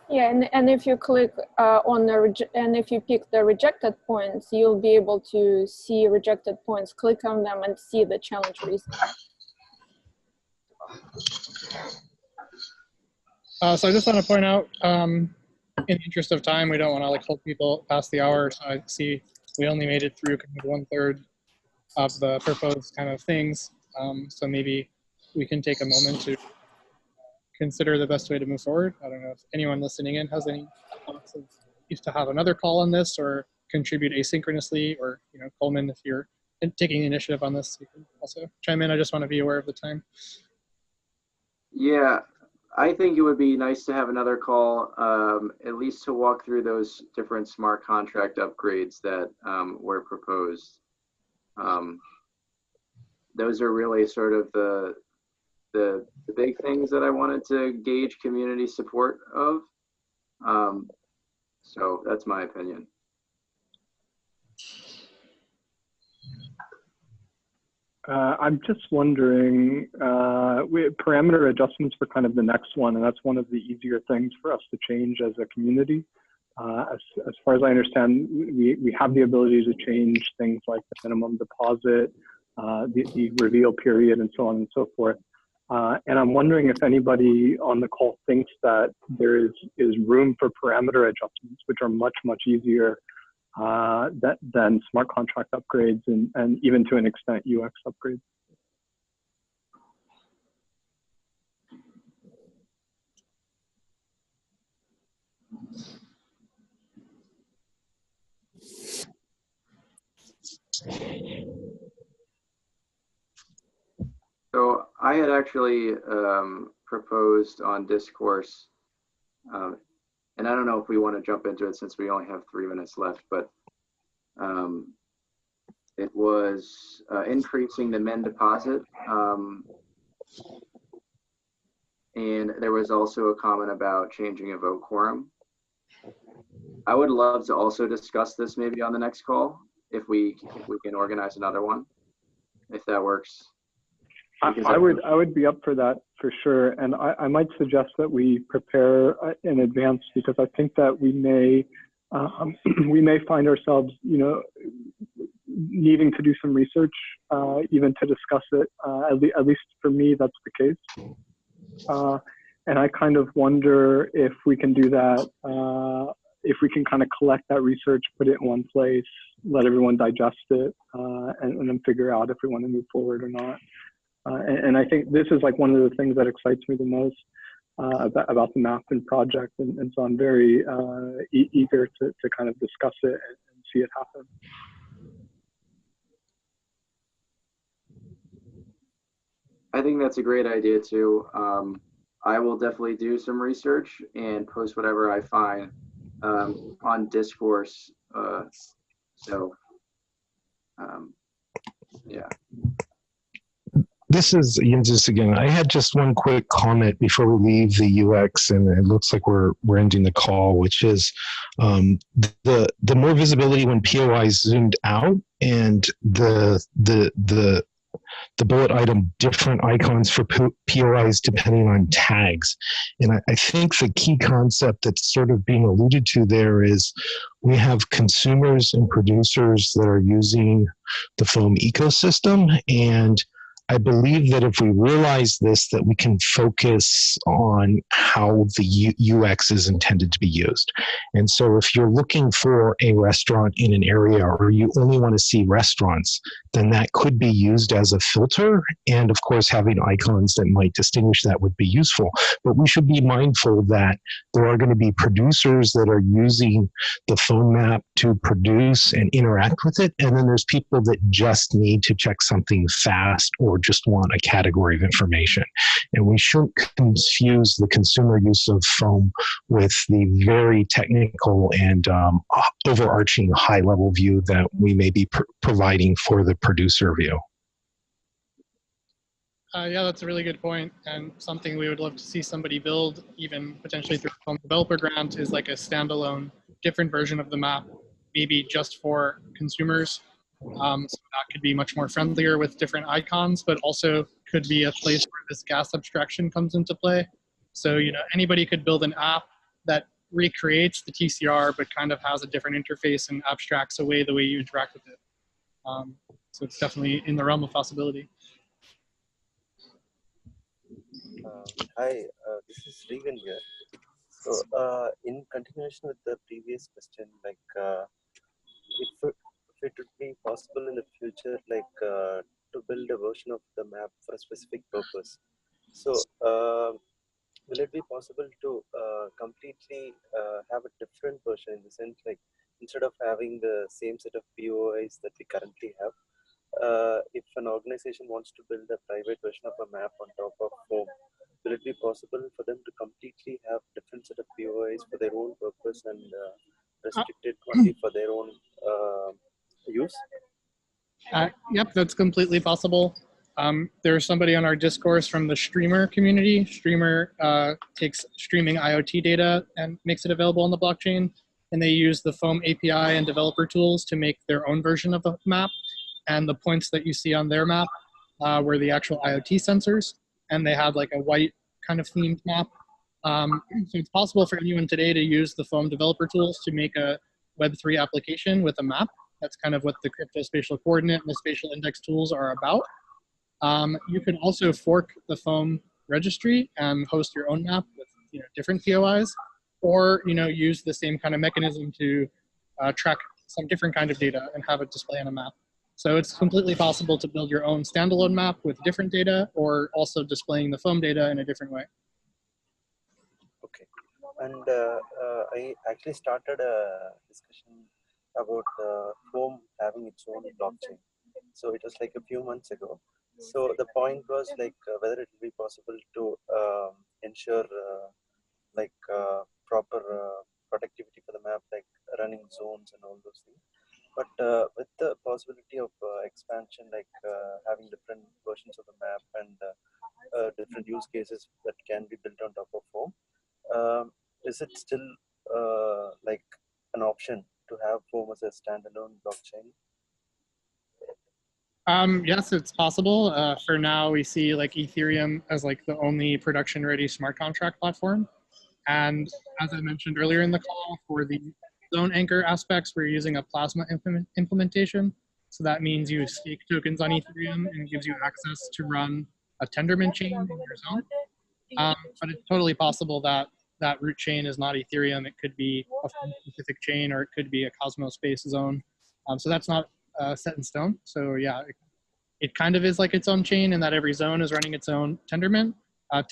F: Yeah, and if you click on and if you pick the rejected points, you'll be able to see rejected points, click on them and see the challenge reason.
B: So I just want to point out, in the interest of time, we don't want to like hold people past the hour. So I see we only made it through kind of 1/3 of the proposed kind of things. So maybe we can take a moment to consider the best way to move forward. I don't know if anyone listening in has any thoughts of if to have another call on this or contribute asynchronously, or Coleman, if you're taking initiative on this, you can also chime in. I just want to be aware of the time.
A: Yeah, I think it would be nice to have another call, at least to walk through those different smart contract upgrades that were proposed. Those are really sort of the big things that I wanted to gauge community support of. So that's my opinion.
E: I'm just wondering, parameter adjustments were kind of the next one, and that's one of the easier things for us to change as a community. As far as I understand, we have the ability to change things like the minimum deposit, the reveal period, and so on and so forth. And I'm wondering if anybody on the call thinks that there is room for parameter adjustments, which are much, much easier than smart contract upgrades and even to an extent UX upgrades.
A: So I had actually proposed on Discourse, and I don't know if we want to jump into it since we only have 3 minutes left, but it was increasing the min deposit. And there was also a comment about changing a vote quorum. I would love to also discuss this maybe on the next call if we can organize another one, if that works.
E: I would be up for that for sure, and I might suggest that we prepare in advance, because I think that we may find ourselves, needing to do some research even to discuss it. At least for me, that's the case. And I kind of wonder if we can do that, if we can kind of collect that research, put it in one place, let everyone digest it, and then figure out if we want to move forward or not. And I think this is like one of the things that excites me the most about the Mappin project, and so I'm very eager to kind of discuss it and see it happen.
A: I think that's a great idea too. I will definitely do some research and post whatever I find on Discourse. Yeah.
H: This is Yinzus again. I had just one quick comment before we leave the UX, and it looks like we're ending the call, which is the more visibility when POI is zoomed out, and the bullet item different icons for POIs depending on tags. And I think the key concept that's sort of being alluded to there is we have consumers and producers that are using the foam ecosystem, and I believe that if we realize this, that we can focus on how the UX is intended to be used. And so if you're looking for a restaurant in an area, or you only want to see restaurants, then that could be used as a filter. And of course, having icons that might distinguish that would be useful. But we should be mindful that there are going to be producers that are using the phone map to produce and interact with it. And then there's people that just need to check something fast or just want a category of information. And we shouldn't confuse the consumer use of foam with the very technical and overarching high-level view that we may be providing for the producer view.
B: Yeah, that's a really good point, and something we would love to see somebody build, even potentially through a Foam Developer Grant, is like a standalone, different version of the map, maybe just for consumers. So that could be much more friendlier with different icons, but also could be a place where this gas abstraction comes into play. So, anybody could build an app that recreates the TCR, but kind of has a different interface and abstracts away the way you interact with it. So it's definitely in the realm of possibility.
J: Hi, this is Regan here. So in continuation with the previous question, like if it would be possible in the future, like to build a version of the map for a specific purpose. So will it be possible to completely have a different version, in the sense like instead of having the same set of POIs that we currently have, if an organization wants to build a private version of a map on top of Foam, will it be possible for them to completely have different set of POIs for their own purpose and restricted only for their own use?
B: Yep, that's completely possible. There's somebody on our Discourse from the Streamer community. Streamer takes streaming IoT data and makes it available on the blockchain. and they use the Foam API and developer tools to make their own version of the map. And the points that you see on their map were the actual IoT sensors, and they had like a white kind of themed map. So it's possible for anyone today to use the Foam developer tools to make a Web3 application with a map. That's kind of what the cryptospatial coordinate and the spatial index tools are about. You can also fork the Foam registry and host your own map with different POIs, or use the same kind of mechanism to track some different kind of data and have it display on a map. So it's completely possible to build your own standalone map with different data, or also displaying the Foam data in a different way.
J: Okay, and I actually started a discussion about Foam having its own blockchain. So it was like a few months ago. So the point was like whether it will be possible to ensure proper productivity for the map, like running zones and all those things. But with the possibility of expansion, like having different versions of the map and different use cases that can be built on top of Foam, is it still like an option to have Foam as a standalone blockchain?
B: Yes, it's possible. For now, we see like Ethereum as like the only production-ready smart contract platform. And as I mentioned earlier in the call, for the zone anchor aspects, we're using a Plasma implementation. So that means you stake tokens on Ethereum and it gives you access to run a Tendermint chain in your zone. But it's totally possible that that root chain is not Ethereum. It could be a specific chain, or it could be a Cosmos space zone. So that's not set in stone. So yeah, it kind of is like its own chain in that every zone is running its own Tendermint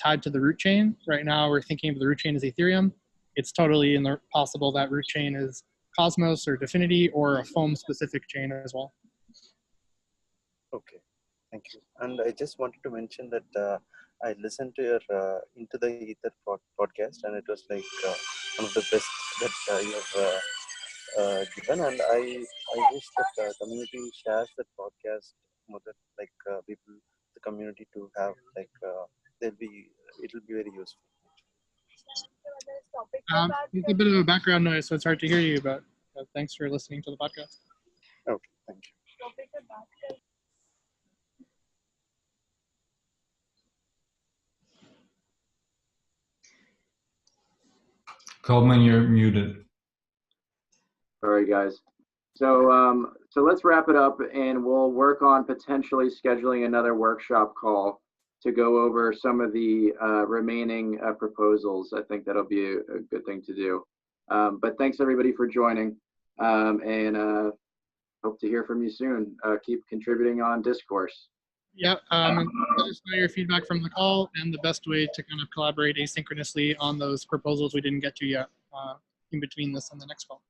B: tied to the root chain. Right now, we're thinking of the root chain as Ethereum. It's totally possible that root chain is Cosmos or Dfinity or a Foam-specific chain as well.
J: Okay, thank you. And I just wanted to mention that I listened to your Into the Ether podcast, and it was like one of the best that you have given. And I wish that the community shares that podcast more, that like people, the community to have like it'll be very useful.
B: It's a bit of a background noise, so it's hard to hear you, but thanks for listening to the podcast.
J: Okay, thank you.
G: Coleman, you're muted.
A: Sorry, guys. So let's wrap it up, and we'll work on potentially scheduling another workshop call to go over some of the remaining proposals. I think that'll be a good thing to do. But thanks everybody for joining, and hope to hear from you soon. Keep contributing on Discourse.
B: Yeah, let us know your feedback from the call and the best way to kind of collaborate asynchronously on those proposals we didn't get to yet in between this and the next call.